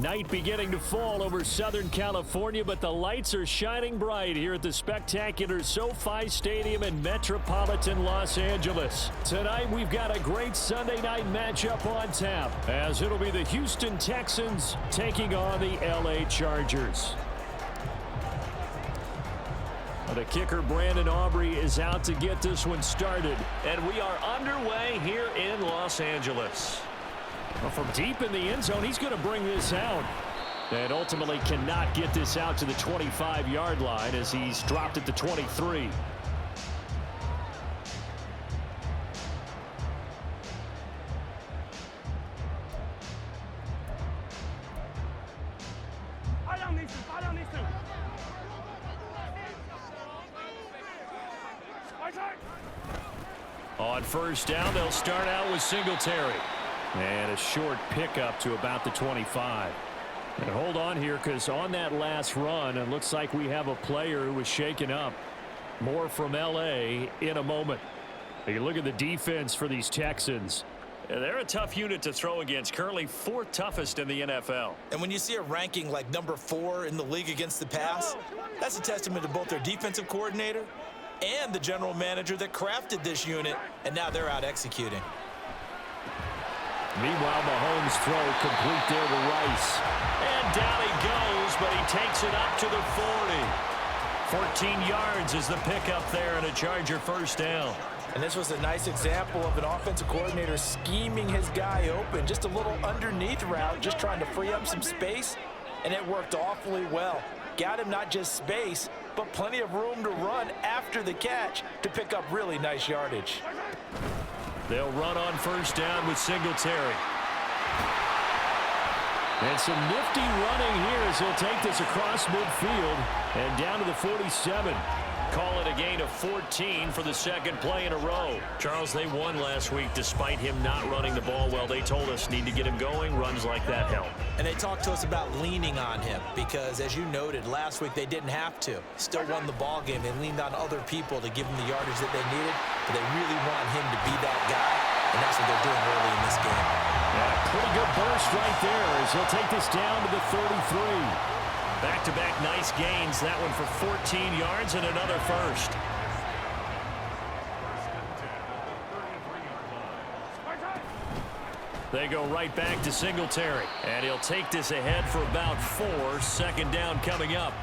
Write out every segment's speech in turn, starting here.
Night beginning to fall over Southern California, but the lights are shining bright here at the spectacular SoFi Stadium in metropolitan Los Angeles. Tonight, we've got a great Sunday night matchup on tap, as it'll be the Houston Texans taking on the LA Chargers. The kicker, Brandyn is out to get this one started. And we are underway here in Los Angeles. Well, from deep in the end zone, he's going to bring this out. And ultimately cannot get this out to the 25-yard line as he's dropped at the 23. On first down, they'll start out with Singletary. And a short pickup to about the 25. And hold on here, because on that last run, it looks like we have a player who was shaken up. More from L.A. in a moment. You look at the defense for these Texans. They're a tough unit to throw against, currently 4th toughest in the NFL. And when you see a ranking like number 4 in the league against the pass, that's a testament to both their defensive coordinator and the general manager that crafted this unit, and now they're out executing. Meanwhile, Mahomes' throw complete there to Rice. And down he goes, but he takes it up to the 40. 14 yards is the pickup there, and a Charger first down. And this was a nice example of an offensive coordinator scheming his guy open. Just a little underneath route, just trying to free up some space, and it worked awfully well. Got him not just space, but plenty of room to run after the catch to pick up really nice yardage. They'll run on first down with Singletary. And some nifty running here as he'll take this across midfield and down to the 47. Call it a gain of 14 for the second play in a row. Charles, they won last week despite him not running the ball well. They told us need to get him going. Runs like that help. And they talked to us about leaning on him because, as you noted, last week they didn't have to. Still won the ball game. They leaned on other people to give them the yardage that they needed, but they really want him to be that guy, and that's what they're doing early in this game. Yeah, pretty good burst right there as he'll take this down to the 33. Back-to-back nice gains. That one for 14 yards and another first. They go right back to Singletary. And he'll take this ahead for about 4. Second down coming up.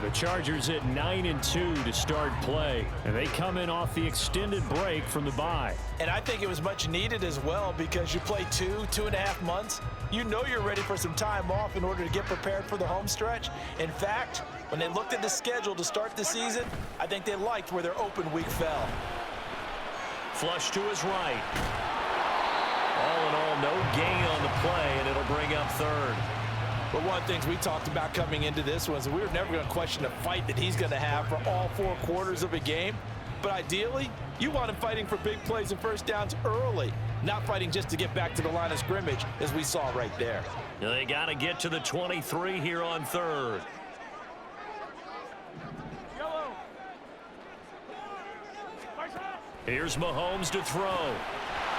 The Chargers at 9-2 to start play. And they come in off the extended break from the bye. And I think it was much needed as well because you play 2.5 months. You know you're ready for some time off in order to get prepared for the home stretch. In fact, when they looked at the schedule to start the season, I think they liked where their open week fell. Flush to his right. All in all, no gain on the play, and it'll bring up third. But one of the things we talked about coming into this was we were never going to question the fight that he's going to have for all 4 quarters of a game. But ideally, you want him fighting for big plays and first downs early, not fighting just to get back to the line of scrimmage, as we saw right there. They got to get to the 23 here on third. Here's Mahomes to throw.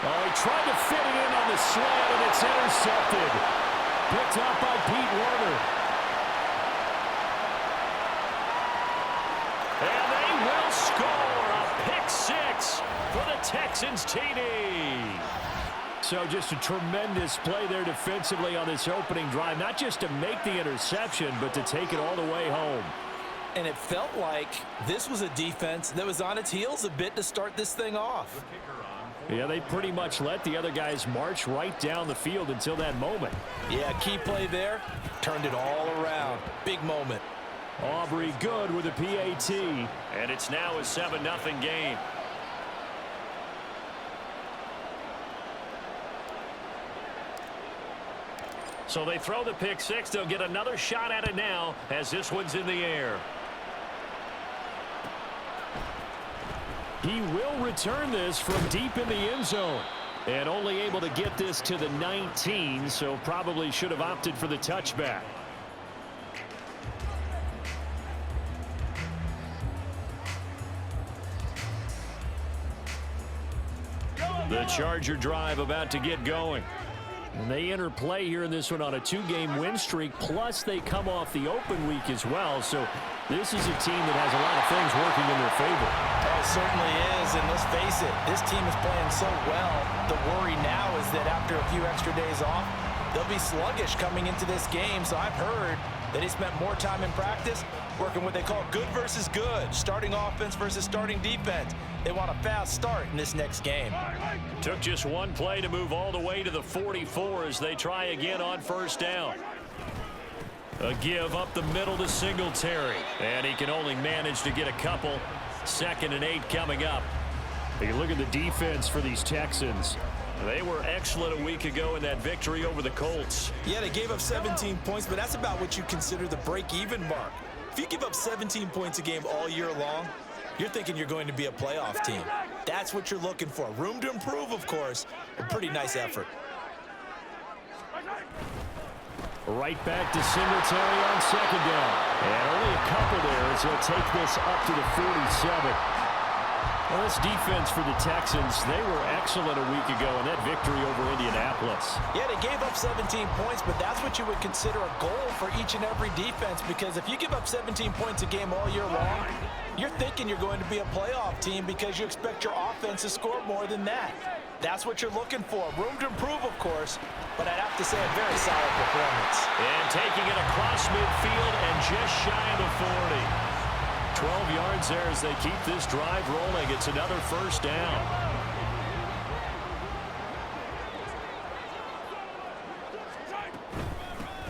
Oh, he tried to fit it in on the slant, and it's intercepted. Picked up by Pete Werner. And they will score a pick 6 for the Texans TD. So just a tremendous play there defensively on this opening drive. Not just to make the interception, but to take it all the way home. And it felt like this was a defense that was on its heels a bit to start this thing off. Yeah, they pretty much let the other guys march right down the field until that moment. Yeah, key play there. Turned it all around. Big moment. Aubrey good with a PAT. And it's now a 7-0 game. So they throw the pick 6. They'll get another shot at it now as this one's in the air. He will return this from deep in the end zone. And only able to get this to the 19, so probably should have opted for the touchback. The Charger drive about to get going. And they enter play here in this one on a 2-game win streak, plus they come off the open week as well. So this is a team that has a lot of things working in their favor. Oh, it certainly is, and let's face it, this team is playing so well. The worry now is that after a few extra days off, they'll be sluggish coming into this game. So I've heard that he spent more time in practice working what they call good versus good, starting offense versus starting defense. They want a fast start in this next game. Took just one play to move all the way to the 44 as they try again on first down. A give up the middle to Singletary, and he can only manage to get a couple. 2nd and 8 coming up. You look at the defense for these Texans. They were excellent a week ago in that victory over the Colts. Yeah, they gave up 17 points, but that's about what you consider the break-even mark. If you give up 17 points a game all year long, you're thinking you're going to be a playoff team. That's what you're looking for. Room to improve, of course. A pretty nice effort. Right back to Singletary on 2nd down. And only a couple there as he'll take this up to the 47. Well, this defense for the Texans, they were excellent a week ago in that victory over Indianapolis. Yeah, they gave up 17 points, but that's what you would consider a goal for each and every defense, because if you give up 17 points a game all year long, you're thinking you're going to be a playoff team because you expect your offense to score more than that. That's what you're looking for. Room to improve, of course, but I'd have to say a very solid performance. And taking it across midfield and just shy of the 40. 12 yards there as they keep this drive rolling. It's another first down.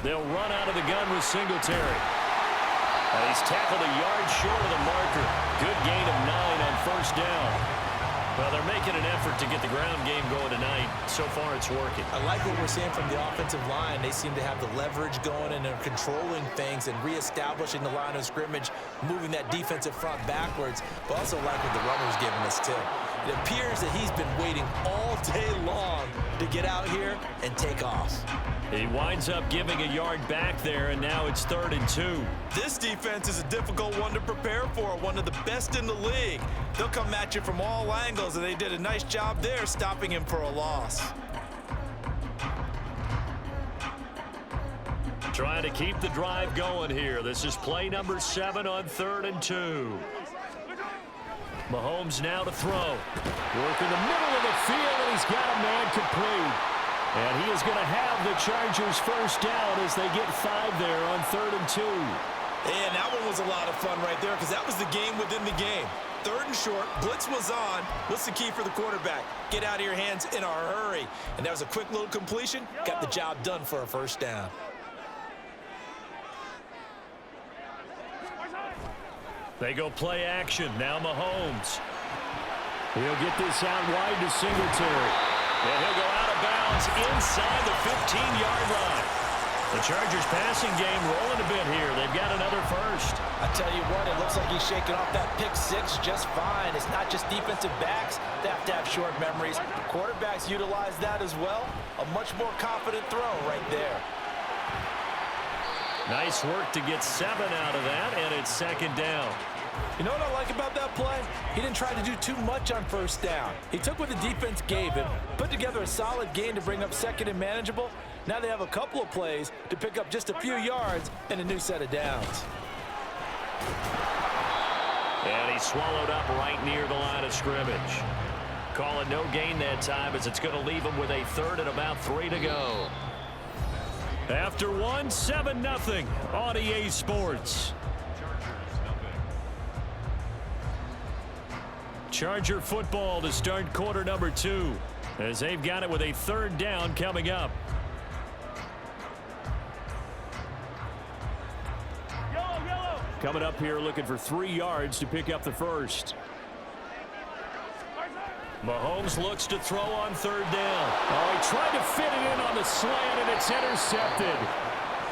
They'll run out of the gun with Singletary. And he's tackled a yard short of the marker. Good gain of 9 on first down. Well, they're making an effort to get the ground game going tonight. So far, it's working. I like what we're seeing from the offensive line. They seem to have the leverage going, and they're controlling things and reestablishing the line of scrimmage, moving that defensive front backwards, but also like what the runner's giving us, too. It appears that he's been waiting all day long to get out here and take off. He winds up giving a yard back there, and now it's 3rd and 2. This defense is a difficult one to prepare for, one of the best in the league. They'll come at you from all angles, and they did a nice job there stopping him for a loss. Trying to keep the drive going here. This is play number 7 on 3rd and 2. Mahomes now to throw. Work in the middle of the field, and he's got a man complete. And he is going to have the Chargers first down as they get 5 there on 3rd and 2. And that one was a lot of fun right there because that was the game within the game. 3rd and short, blitz was on. What's the key for the quarterback? Get out of your hands in a hurry. And that was a quick little completion. Got the job done for a first down. They go play action. Now Mahomes. He'll get this out wide to Singletary. And he'll go out of bounds inside the 15-yard line. The Chargers passing game rolling a bit here. They've got another first. I tell you what, it looks like he's shaking off that pick 6 just fine. It's not just defensive backs that have to have short memories. Quarterbacks utilize that as well. A much more confident throw right there. Nice work to get 7 out of that, and it's 2nd down. You know what I like about that play? He didn't try to do too much on first down. He took what the defense gave him, put together a solid gain to bring up 2nd and manageable. Now they have a couple of plays to pick up just a few yards and a new set of downs. And he's swallowed up right near the line of scrimmage. Call it no gain that time as it's going to leave him with a 3rd and about 3 to go. After 1, 7-0 on EA Sports. Charger football to start quarter number 2 as they've got it with a 3rd down coming up. Coming up here looking for 3 yards to pick up the first. Mahomes looks to throw on 3rd down. Oh, he tried to fit it in on the slant, and it's intercepted.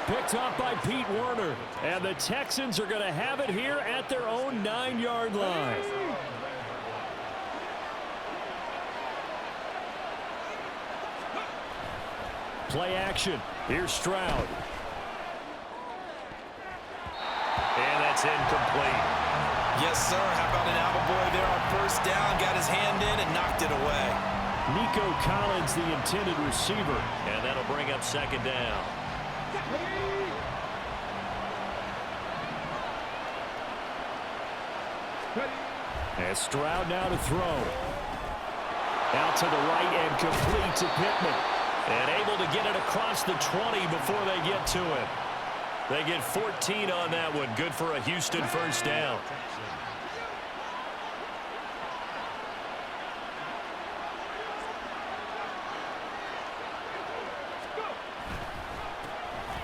Picked up by Pete Werner. And the Texans are going to have it here at their own 9-yard line. Play action. Here's Stroud. And that's incomplete. Yes, sir. How about an attaboy there on first down? Got his hand in and knocked it away. Nico Collins, the intended receiver. And that'll bring up second down. And Stroud now to throw. Out to the right and complete to Pittman. And able to get it across the 20 before they get to it. They get 14 on that one. Good for a Houston first down.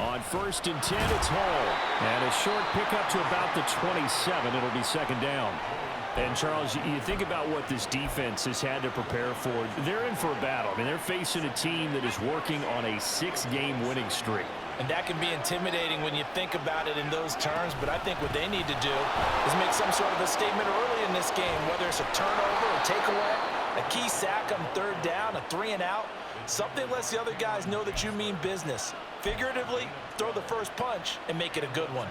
On 1st and 10, it's Hall. And a short pickup to about the 27. It'll be second down. And, Charles, you think about what this defense has had to prepare for. They're in for a battle. I mean, they're facing a team that is working on a 6-game winning streak. And that can be intimidating when you think about it in those terms, but I think what they need to do is make some sort of a statement early in this game, whether it's a turnover, a takeaway, a key sack on 3rd down, a 3-and-out, something lets the other guys know that you mean business. Figuratively, throw the first punch and make it a good one.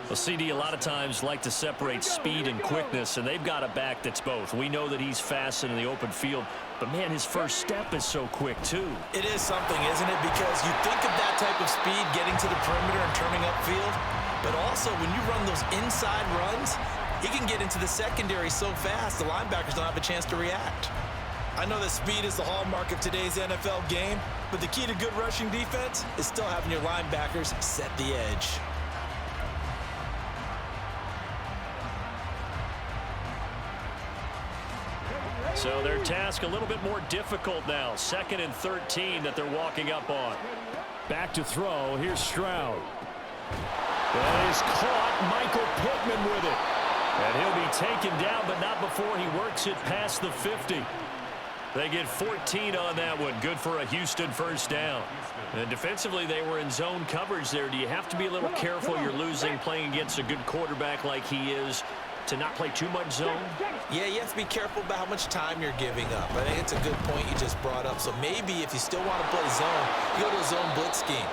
Well, CD a lot of times like to separate speed and quickness, and they've got a back that's both. We know that he's fast in the open field, but, man, his first step is so quick, too. It is something, isn't it? Because you think of that type of speed getting to the perimeter and turning upfield, but also when you run those inside runs, he can get into the secondary so fast the linebackers don't have a chance to react. I know that speed is the hallmark of today's NFL game, but the key to good rushing defense is still having your linebackers set the edge. So their task a little bit more difficult now. 2nd and 13 that they're walking up on. Back to throw. Here's Stroud. That is caught. Michael Pittman with it. And he'll be taken down, but not before he works it past the 50. They get 14 on that one. Good for a Houston first down. And defensively, they were in zone coverage there. Do you have to be a little careful? You're losing playing against a good quarterback like he is to not play too much zone? Yeah, you have to be careful about how much time you're giving up. I think it's a good point you just brought up. So maybe if you still want to play zone, you go to a zone blitz scheme.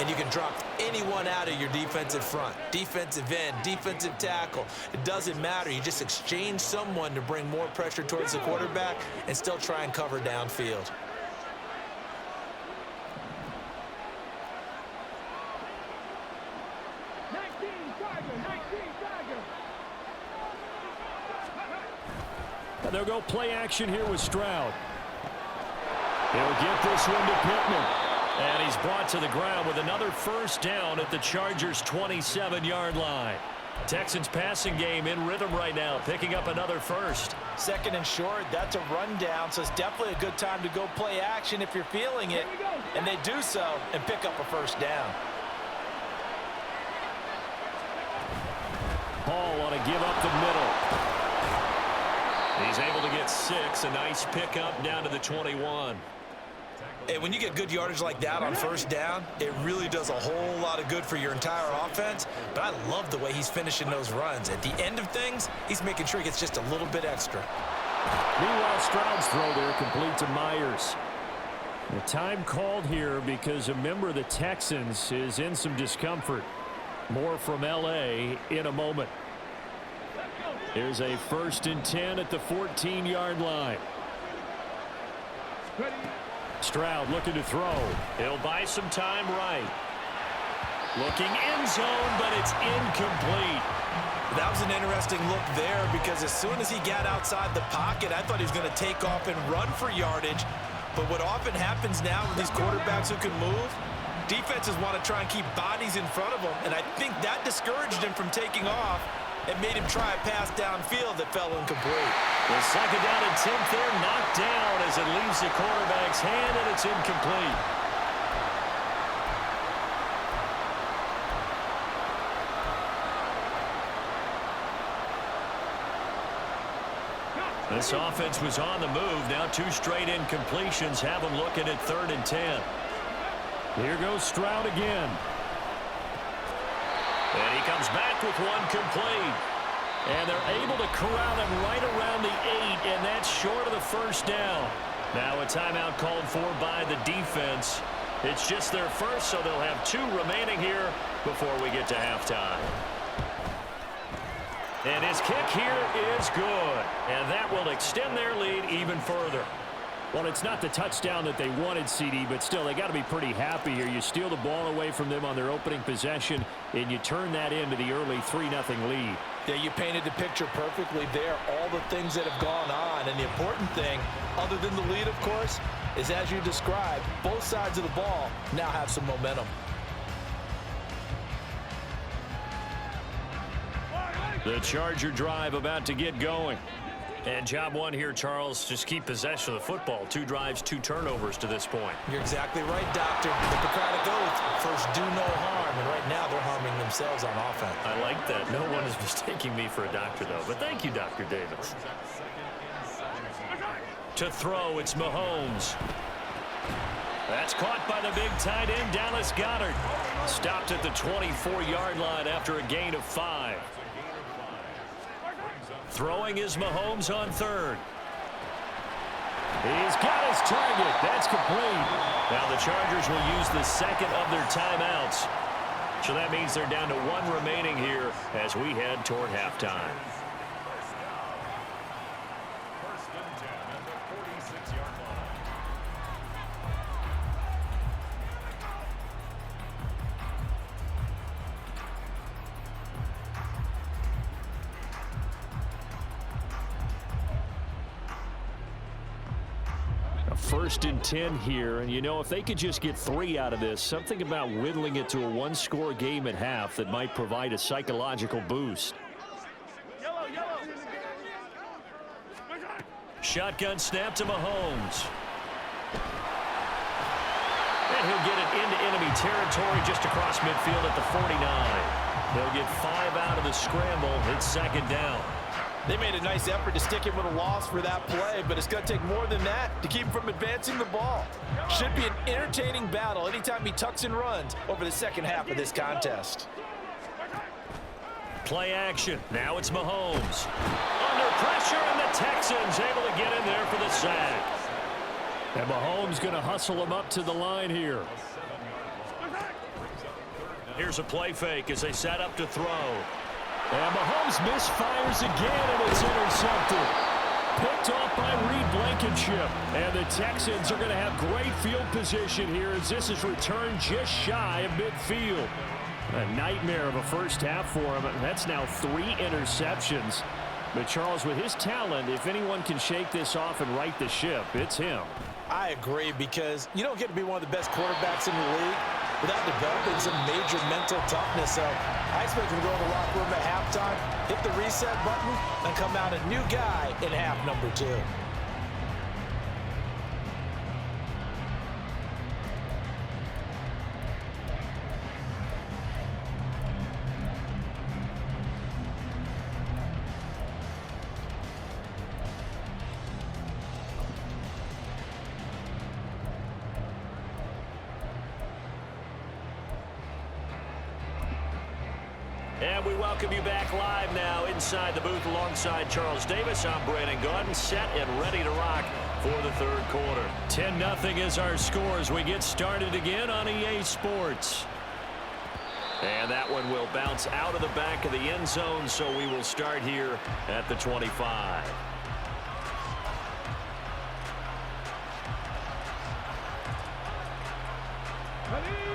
And you can drop anyone out of your defensive front. Defensive end, defensive tackle. It doesn't matter. You just exchange someone to bring more pressure towards the quarterback and still try and cover downfield. And they'll go play action here with Stroud. He'll get this one to Pittman. And he's brought to the ground with another first down at the Chargers' 27-yard line. Texans passing game in rhythm right now, picking up another first. 2nd and short, that's a rundown, so it's definitely a good time to go play action if you're feeling it. And they do so and pick up a first down. Hall on a give up the middle. He's able to get 6, a nice pickup down to the 21. Hey, when you get good yardage like that on first down, it really does a whole lot of good for your entire offense. But I love the way he's finishing those runs. At the end of things, he's making sure he gets just a little bit extra. Meanwhile, Stroud's throw there complete to Myers. The time called here because a member of the Texans is in some discomfort. More from L.A. in a moment. Here's a 1st and 10 at the 14-yard line. Stroud looking to throw. He'll buy some time right. Looking end zone, but it's incomplete. That was an interesting look there because as soon as he got outside the pocket, I thought he was going to take off and run for yardage. But what often happens now with these quarterbacks who can move, defenses want to try and keep bodies in front of them. And I think that discouraged him from taking off and made him try a pass downfield that fell incomplete. The 2nd down and 10th there, knocked down as it leaves the quarterback's hand, and it's incomplete. This offense was on the move. Now 2 straight incompletions have them looking at 3rd and 10. Here goes Stroud again. And he comes back with one complete. And they're able to corral him right around the 8, and that's short of the first down. Now a timeout called for by the defense. It's just their first, so they'll have 2 remaining here before we get to halftime. And his kick here is good. And that will extend their lead even further. Well, it's not the touchdown that they wanted, CD, but still, they got to be pretty happy here. You steal the ball away from them on their opening possession, and you turn that into the early 3-0 lead. Yeah, you painted the picture perfectly there, all the things that have gone on. And the important thing, other than the lead, of course, is as you described, both sides of the ball now have some momentum. The Charger drive about to get going. And job one here, Charles, just keep possession of the football. 2 drives, 2 turnovers to this point. You're exactly right, Doctor. The Hippocratic oath, first do no harm. And right now they're harming themselves on offense. I like that. No one is mistaking me for a doctor, though. But thank you, Dr. Davis. To throw, it's Mahomes. That's caught by the big tight end, Dallas Goedert. Stopped at the 24-yard line after a gain of 5. Throwing is Mahomes on 3rd. He's got his target. That's complete. Now the Chargers will use the second of their timeouts. So that means they're down to 1 remaining here as we head toward halftime. First and 10 here, and you know, if they could just get 3 out of this, something about whittling it to a 1-score game at half that might provide a psychological boost. Shotgun snap to Mahomes. And he'll get it into enemy territory just across midfield at the 49. They'll get 5 out of the scramble. It's 2nd down. They made a nice effort to stick him with a loss for that play, but it's going to take more than that to keep him from advancing the ball. Should be an entertaining battle anytime he tucks and runs over the second half of this contest. Play action. Now it's Mahomes. Under pressure, and the Texans able to get in there for the sack. And Mahomes going to hustle him up to the line here. Here's a play fake as they set up to throw. And Mahomes misfires again, and it's intercepted. Picked off by Reed Blankenship. And the Texans are going to have great field position here as this is returned just shy of midfield. A nightmare of a first half for him. That's now 3 interceptions. But Charles, with his talent, if anyone can shake this off and right the ship, it's him. I agree, because you don't get to be one of the best quarterbacks in the league without developing some major mental toughness. So I expect him to go in the locker room at halftime, hit the reset button, and come out a new guy in half number 2. And we welcome you back live now inside the booth alongside Charles Davis. I'm Brandyn Gaudin, set and ready to rock for the 3rd quarter. 10-0 is our score as we get started again on EA Sports. And that one will bounce out of the back of the end zone, so we will start here at the 25.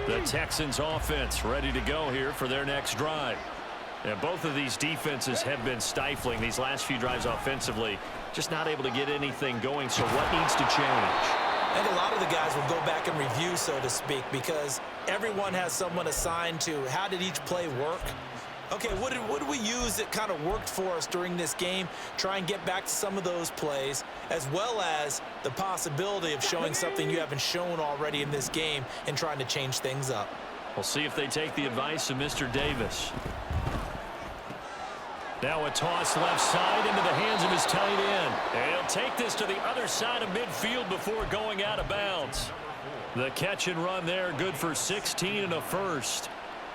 The Texans offense ready to go here for their next drive. And both of these defenses have been stifling these last few drives offensively. Just not able to get anything going, so what needs to change? I think a lot of the guys will go back and review, so to speak, because everyone has someone assigned to how did each play work. Okay, what did we use that kind of worked for us during this game? Try and get back to some of those plays, as well as the possibility of showing something you haven't shown already in this game and trying to change things up. We'll see if they take the advice of Mr. Davis. Now a toss left side into the hands of his tight end. And he'll take this to the other side of midfield before going out of bounds. The catch and run there, good for 16 and a first.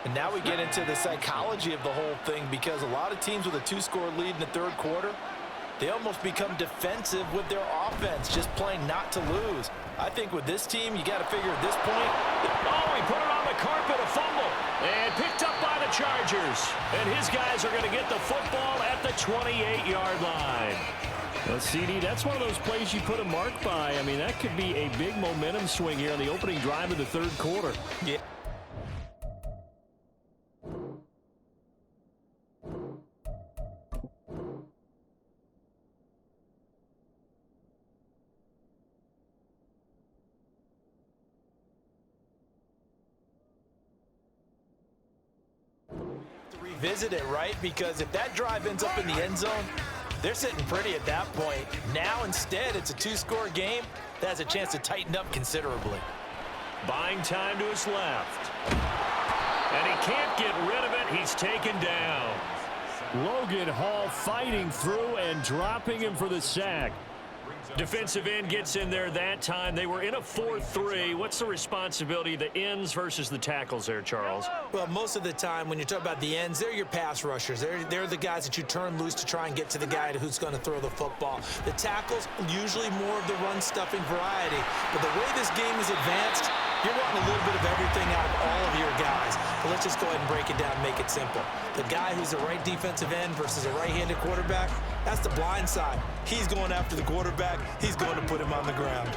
And now we get into the psychology of the whole thing, because a lot of teams with a 2-score lead in the 3rd quarter, they almost become defensive with their offense, just playing not to lose. I think with this team, you got to figure at this point. Oh, he put it on the carpet, a fumble. And picked up by the Chargers. And his guys are going to get the football at the 28-yard line. Well, CD, that's one of those plays you put a mark by. I mean, that could be a big momentum swing here on the opening drive of the third quarter. Yeah. Revisit it, right? Because if that drive ends up in the end zone, they're sitting pretty at that point. Now, instead, it's a two-score game that has a chance to tighten up considerably. Buying time to his left. And he can't get rid of it. He's taken down. Logan Hall fighting through and dropping him for the sack. Defensive end gets in there that time. They were in a 4-3. What's the responsibility of the ends versus the tackles there, Charles? Well, most of the time when you talk about the ends, they're your pass rushers. They're the guys that you turn loose to try and get to the guy who's going to throw the football. The tackles, usually more of the run-stuffing variety. But the way this game is advanced, you're wanting a little bit of everything out of all of your guys. But let's just go ahead and break it down and make it simple. The guy who's the right defensive end versus a right-handed quarterback, that's the blind side. He's going after the quarterback. He's going to put him on the ground.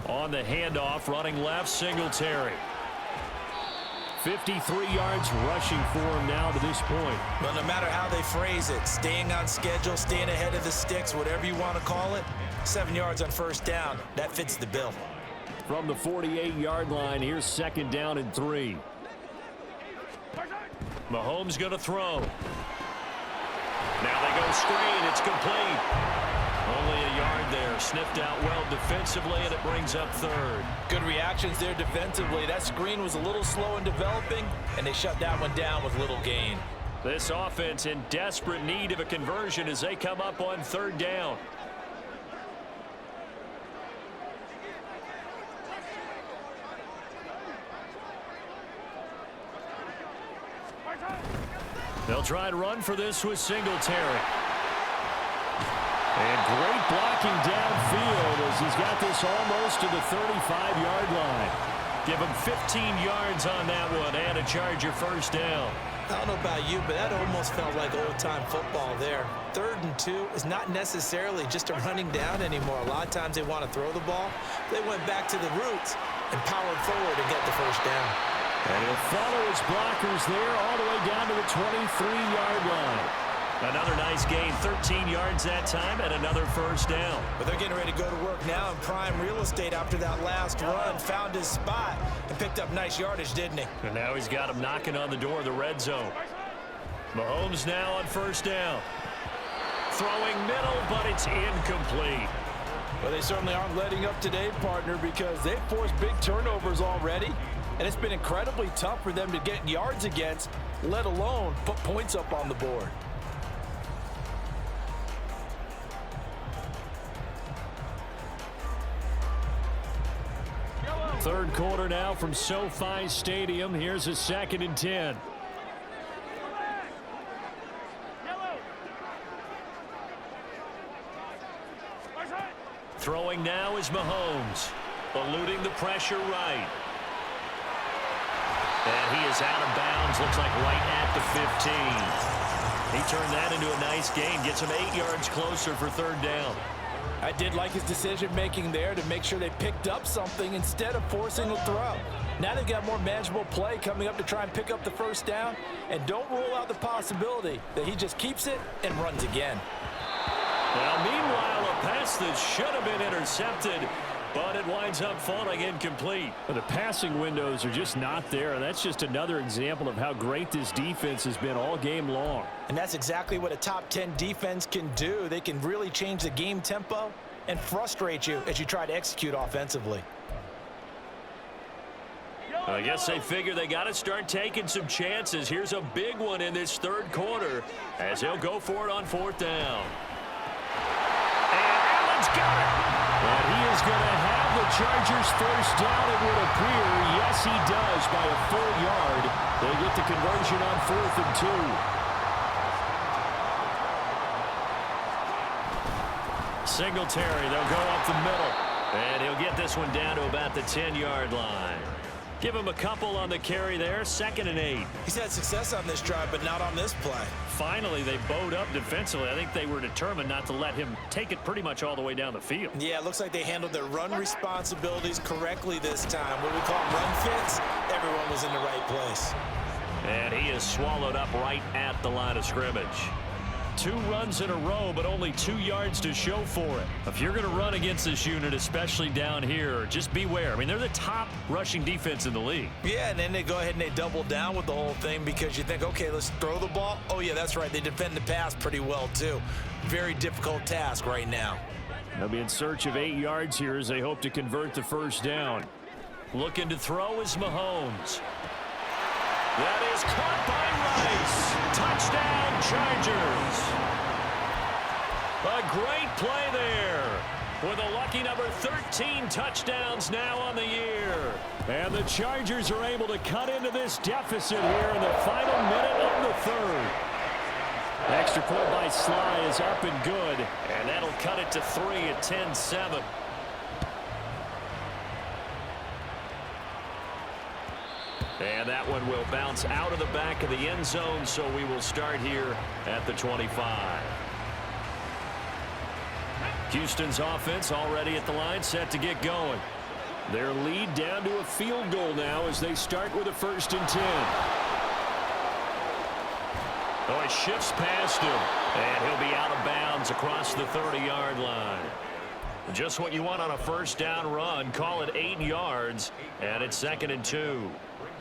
On the handoff, running left, Singletary. 53 yards rushing for him now to this point. Well, no matter how they phrase it, staying on schedule, staying ahead of the sticks, whatever you want to call it, 7 yards on first down, that fits the bill. From the 48-yard line, here's 2nd down and 3. Mahomes going to throw. Now they go screen. It's complete. Only a yard there. Sniffed out well defensively, and it brings up 3rd. Good reactions there defensively. That screen was a little slow in developing, and they shut that one down with little gain. This offense in desperate need of a conversion as they come up on 3rd down. They'll try to run for this with Singletary. And great blocking downfield as he's got this almost to the 35-yard line. Give him 15 yards on that one and a Charger first down. I don't know about you, but that almost felt like old-time football there. 3rd and 2 is not necessarily just a running down anymore. A lot of times they want to throw the ball. They went back to the roots and powered forward and get the first down. And he'll follow his blockers there all the way down to the 23-yard line. Another nice gain, 13 yards that time, and another first down. But they're getting ready to go to work now in prime real estate after that last run. Found his spot and picked up nice yardage, didn't he? And now he's got him knocking on the door of the red zone. Mahomes now on first down. Throwing middle, but it's incomplete. Well, they certainly aren't letting up today, partner, because they've forced big turnovers already. And it's been incredibly tough for them to get yards against, let alone put points up on the board. Third quarter now from SoFi Stadium. Here's a 2nd and 10. Throwing now is Mahomes, eluding the pressure right. And he is out of bounds, looks like right at the 15. He turned that into a nice gain, gets him 8 yards closer for 3rd down. I did like his decision-making there to make sure they picked up something instead of forcing a throw. Now they've got more manageable play coming up to try and pick up the first down, and don't rule out the possibility that he just keeps it and runs again. Now, meanwhile, a pass that should have been intercepted, but it winds up falling incomplete. But the passing windows are just not there, and that's just another example of how great this defense has been all game long. And that's exactly what a top 10 defense can do. They can really change the game tempo and frustrate you as you try to execute offensively. I guess they figure they got to start taking some chances. Here's a big one in this 3rd quarter as he'll go for it on 4th down. And Allen's got it. And he is going to have the Chargers first down, it would appear. Yes, he does by a full yard. They get the conversion on 4th and 2. Singletary, they'll go up the middle. And he'll get this one down to about the 10-yard line. Give him a couple on the carry there, 2nd and 8. He's had success on this drive, but not on this play. Finally, they bowed up defensively. I think they were determined not to let him take it pretty much all the way down the field. Yeah, it looks like they handled their run responsibilities correctly this time. What we call run fits, everyone was in the right place. And he is swallowed up right at the line of scrimmage. 2 runs in a row, but only 2 yards to show for it. If you're going to run against this unit, especially down here, just beware. I mean, they're the top rushing defense in the league. Yeah, and then they go ahead and they double down with the whole thing because you think, okay, let's throw the ball. Oh, yeah, that's right. They defend the pass pretty well, too. Very difficult task right now. They'll be in search of 8 yards here as they hope to convert the first down. Looking to throw is Mahomes. That is caught by Rice. Touchdown, Chargers. A great play there. With a lucky number 13 touchdowns now on the year. And the Chargers are able to cut into this deficit here in the final minute of the 3rd. Extra point by Sly is up and good. And that'll cut it to 3 at 10-7. And that one will bounce out of the back of the end zone, so we will start here at the 25. Houston's offense already at the line, set to get going. Their lead down to a field goal now as they start with a 1st and 10. Oh, he shifts past him, and he'll be out of bounds across the 30-yard line. Just what you want on a 1st down run. Call it 8 yards, and it's 2nd and 2.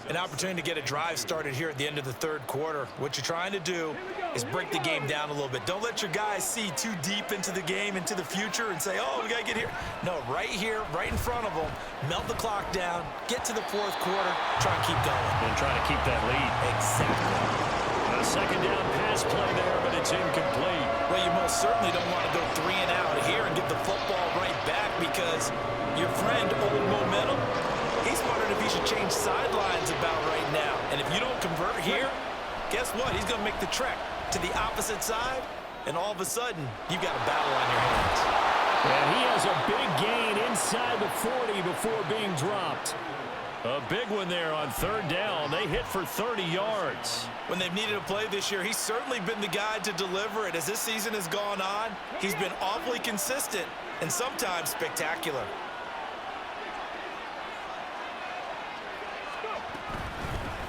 An opportunity to get a drive started here at the end of the 3rd quarter. What you're trying to do is break the game down a little bit. Don't let your guys see too deep into the game, into the future, and say, oh, we got to get here. No, right here, right in front of them, melt the clock down, get to the 4th quarter, try and keep going. And try to keep that lead. Exactly. A 2nd down pass play there, but it's incomplete. Well, you most certainly don't want to go 3 and out here and get the football right back because your friend, Old Momentum, he's wondering if he should change sidelines about right now. And if you don't convert here, guess what? He's going to make the trek to the opposite side, and all of a sudden, you've got a battle on your hands. And he has a big gain inside the 40 before being dropped. A big one there on 3rd down. They hit for 30 yards. When they've needed a play this year, he's certainly been the guy to deliver it. As this season has gone on, he's been awfully consistent and sometimes spectacular.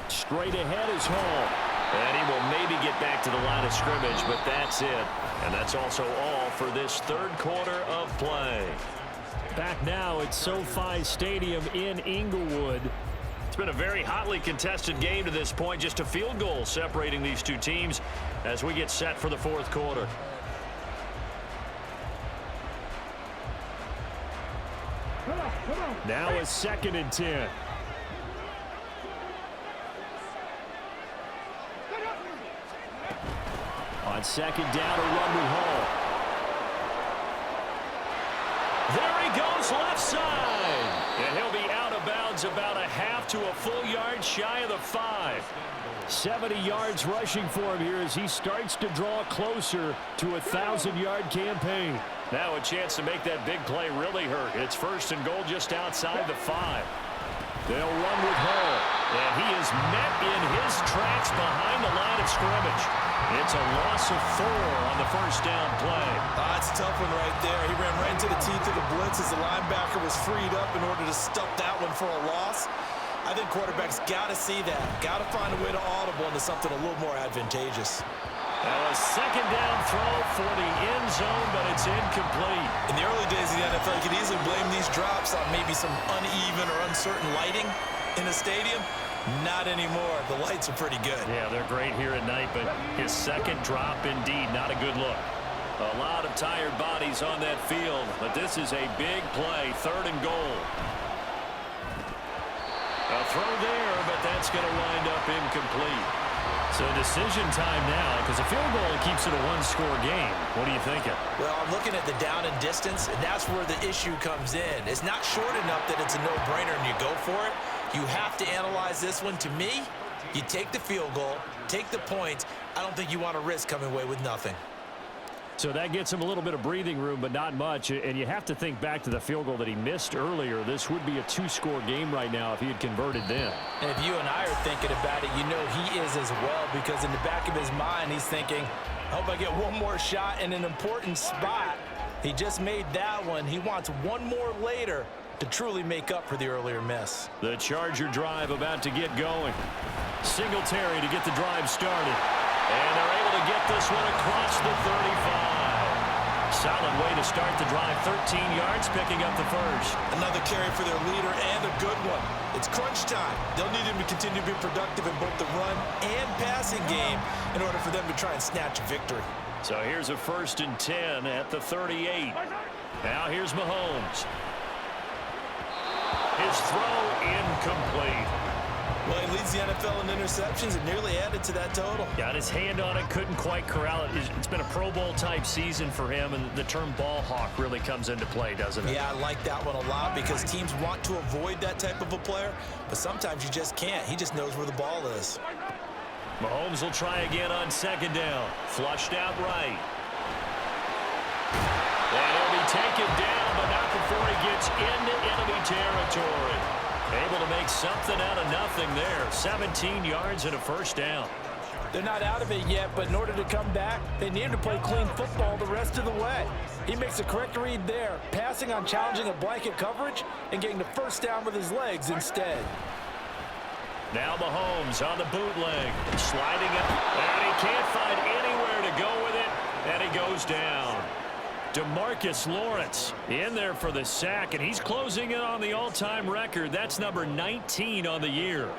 Straight ahead is Hall. And he will maybe get back to the line of scrimmage, but that's it. And that's also all for this 3rd quarter of play. Back now at SoFi Stadium in Inglewood. It's been a very hotly contested game to this point. Just a field goal separating these 2 teams as we get set for the 4th quarter. Now a 2nd and 10. On 2nd down, a run with Hall. There he goes left side. And he'll be out of bounds about a half to a full yard shy of the 5. 70 yards rushing for him here as he starts to draw closer to a 1,000-yard campaign. Now a chance to make that big play really hurt. It's 1st and goal just outside the 5. They'll run with Hall. And he is met in his tracks behind the line of scrimmage. It's a loss of 4 on the 1st down play. That's a tough one right there. He ran right into the teeth of the blitz as the linebacker was freed up in order to stuff that one for a loss. I think quarterbacks got to see that. Got to find a way to audible into something a little more advantageous. Now a 2nd down throw for the end zone, but it's incomplete. In the early days of the NFL, you could easily blame these drops on maybe some uneven or uncertain lighting in the stadium. Not anymore. The lights are pretty good. Yeah, they're great here at night, but his 2nd drop, indeed, not a good look. A lot of tired bodies on that field, but this is a big play, 3rd and goal. A throw there, but that's going to wind up incomplete. So decision time now, because a field goal keeps it a 1-score game. What are you thinking? Well, I'm looking at the down and distance, and that's where the issue comes in. It's not short enough that it's a no-brainer and you go for it. You have to analyze this one. To me, you take the field goal, take the points. I don't think you want to risk coming away with nothing. So that gets him a little bit of breathing room, but not much. And you have to think back to the field goal that he missed earlier. This would be a two-score game right now if he had converted then. And if you and I are thinking about it, you know he is as well, because in the back of his mind, he's thinking, I hope I get one more shot in an important spot. He just made that one. He wants one more later to truly make up for the earlier miss. The Charger drive about to get going. Singletary to get the drive started. And they're able to get this one across the 35. Solid way to start the drive. 13 yards, picking up the first. Another carry for their leader, and a good one. It's crunch time. They'll need him to continue to be productive in both the run and passing game in order for them to try and snatch a victory. So here's a 1st and 10 at the 38. Now here's Mahomes. His throw incomplete. Well, he leads the NFL in interceptions and nearly added to that total. Got his hand on it, couldn't quite corral it. It's been a Pro Bowl type season for him, and the term ball hawk really comes into play, doesn't it? Yeah, I like that one a lot because teams want to avoid that type of a player, but sometimes you just can't. He just knows where the ball is. Mahomes will try again on 2nd down. Flushed out right. And he'll be taken down, but not before he gets into enemy territory. Able to make something out of nothing there. 17 yards and a 1st down. They're not out of it yet, but in order to come back, they need to play clean football the rest of the way. He makes the correct read there, passing on challenging a blanket coverage and getting the 1st down with his legs instead. Now Mahomes on the bootleg, sliding up, and he can't find anywhere to go with it, and he goes down. DeMarcus Lawrence in there for the sack, and he's closing in on the all-time record. That's number 19 on the year.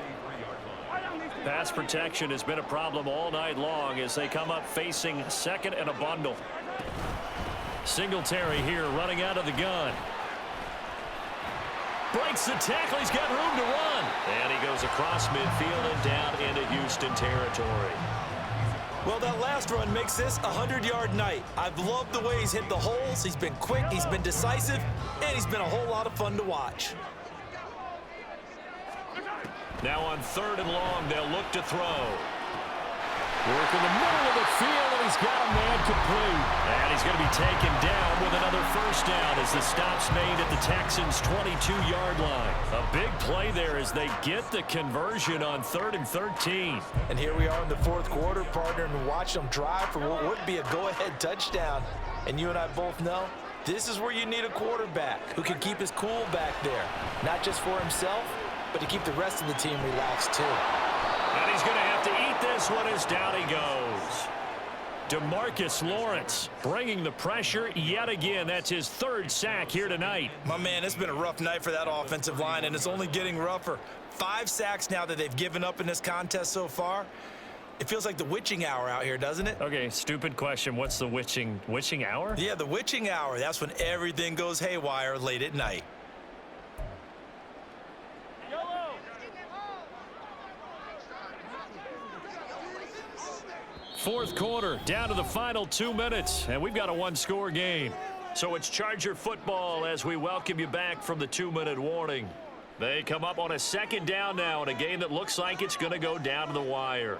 Pass protection has been a problem all night long as they come up facing 2nd and a bundle. Singletary here running out of the gun. Breaks the tackle. He's got room to run. And he goes across midfield and down into Houston territory. Well, that last run makes this a 100-yard night. I've loved the way he's hit the holes. He's been quick, he's been decisive, and he's been a whole lot of fun to watch. Now on 3rd and long, they'll look to throw. Work in the middle of the field, and he's got a man complete. And he's going to be taken down with another 1st down as the stop's made at the Texans' 22-yard line. A big play there as they get the conversion on 3rd and 13. And here we are in the 4th quarter, partner, and watch them drive for what would be a go-ahead touchdown. And you and I both know this is where you need a quarterback who can keep his cool back there, not just for himself, but to keep the rest of the team relaxed too. And he's going to have to eat this one as down he goes. DeMarcus Lawrence bringing the pressure yet again. That's his 3rd sack here tonight. My man, it's been a rough night for that offensive line, and it's only getting rougher. 5 sacks now that they've given up in this contest so far. It feels like the witching hour out here, doesn't it? Okay, stupid question. What's the witching hour? Yeah, the witching hour. That's when everything goes haywire late at night. Fourth quarter, down to the final 2 minutes, and we've got a 1-score game. So it's Charger football as we welcome you back from the 2-minute warning. They come up on a 2nd down now in a game that looks like it's going to go down to the wire.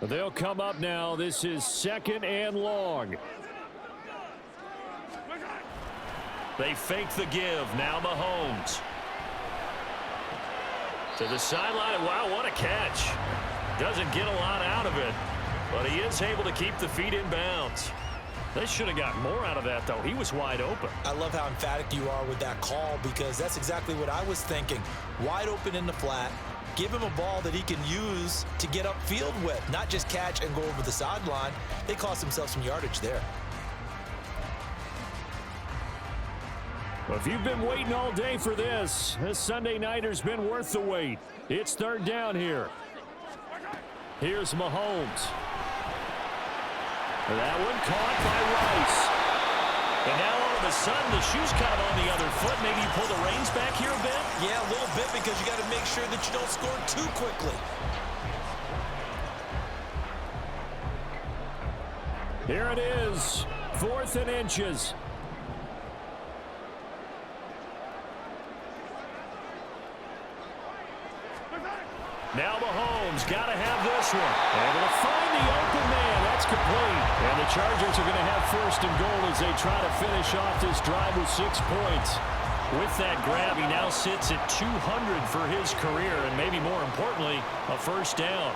They'll come up now. This is 2nd and long. They fake the give. Now Mahomes. To the sideline. Wow, what a catch. Doesn't get a lot out of it, but he is able to keep the feet in bounds. They should have got more out of that, though. He was wide open. I love how emphatic you are with that call because that's exactly what I was thinking. Wide open in the flat. Give him a ball that he can use to get upfield with, not just catch and go over the sideline. They cost themselves some yardage there. Well, if you've been waiting all day for this Sunday nighter's been worth the wait. It's 3rd down here. Here's Mahomes. That one caught by Rice. And now all of a sudden the shoe's kind of on the other foot. Maybe you pull the reins back here a bit? Yeah, a little bit because you got to make sure that you don't score too quickly. Here it is, 4th and inches. Now Mahomes got to have this one. Able to find the open man. That's complete. And the Chargers are going to have first and goal as they try to finish off this drive with 6 points. With that grab, he now sits at 200 for his career, and maybe more importantly, a first down.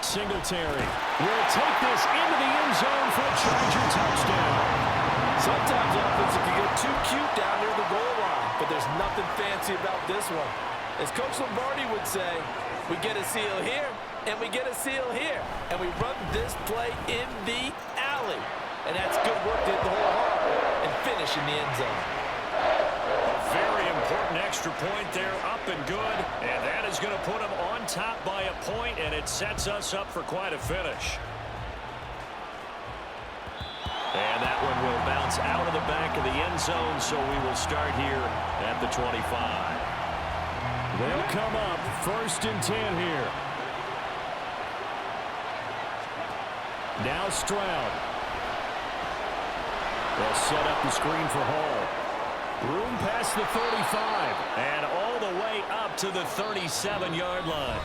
Singletary will take this into the end zone for a Charger touchdown. Sometimes offense can get too cute down near the goal line, but there's nothing fancy about this one. As Coach Lombardi would say, we get a seal here, and we get a seal here, and we run this play in the alley. And that's good work to hit the hole hard and finish in the end zone. A very important extra point there, up and good, and that is going to put him on top by a point, and it sets us up for quite a finish. And that one will bounce out of the back of the end zone, so we will start here at the 25. They'll come up first and 10 here. Now Stroud. They'll set up the screen for Hall. Room past the 35. And all the way up to the 37-yard line.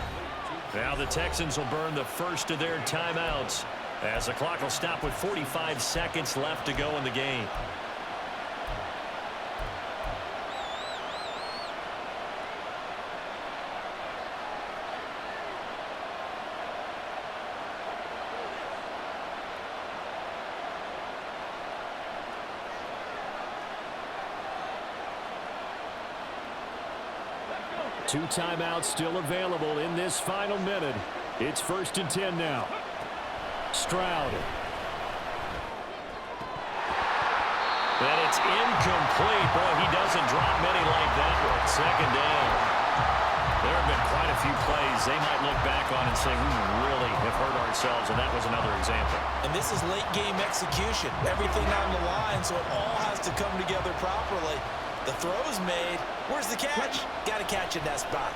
Now the Texans will burn the first of their timeouts as the clock will stop with 45 seconds left to go in the game. Two timeouts still available in this final minute. It's first and 10 now. Stroud. And it's incomplete. Boy, he doesn't drop many like that one. Second down. There have been quite a few plays they might look back on and say, we really have hurt ourselves, and that was another example. And this is late game execution. Everything on the line, so it all has to come together properly. The throw's made. Where's the catch? Got to catch in that spot.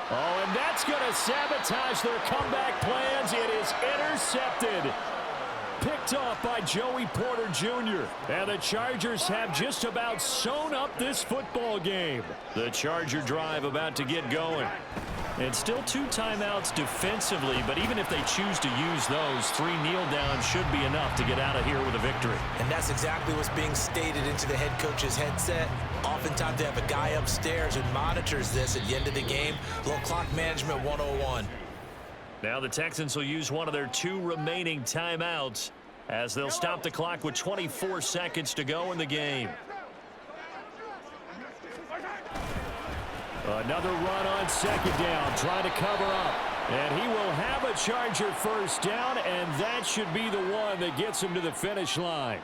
Oh, and that's going to sabotage their comeback plans. It is intercepted. Picked off by Joey Porter Jr. And the Chargers have just about sewn up this football game. The Charger drive about to get going. And still two timeouts defensively, but even if they choose to use those, 3 kneel downs should be enough to get out of here with a victory. And that's exactly what's being stated into the head coach's headset. Oftentimes they have a guy upstairs who monitors this at the end of the game. Little clock management 101. Now the Texans will use one of their 2 remaining timeouts as they'll stop the clock with 24 seconds to go in the game. Another run on second down, trying to cover up. And he will have a Charger first down, and that should be the one that gets him to the finish line.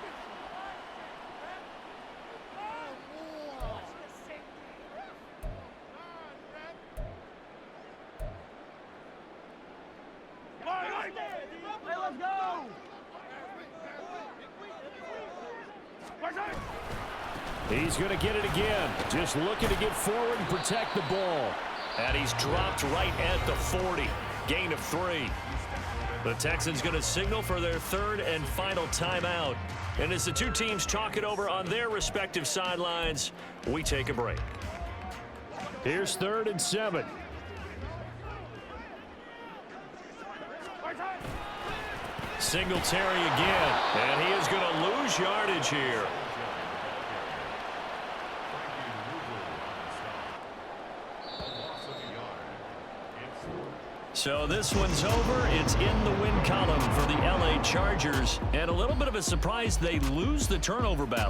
He's going to get it again. Just looking to get forward and protect the ball. And he's dropped right at the 40. Gain of 3. The Texans going to signal for their 3rd and final timeout. And as the two teams talk it over on their respective sidelines, we take a break. Here's 3rd and 7. Singletary again. And he is going to lose yardage here. So this one's over. It's in the win column for the LA Chargers. And a little bit of a surprise, they lose the turnover battle.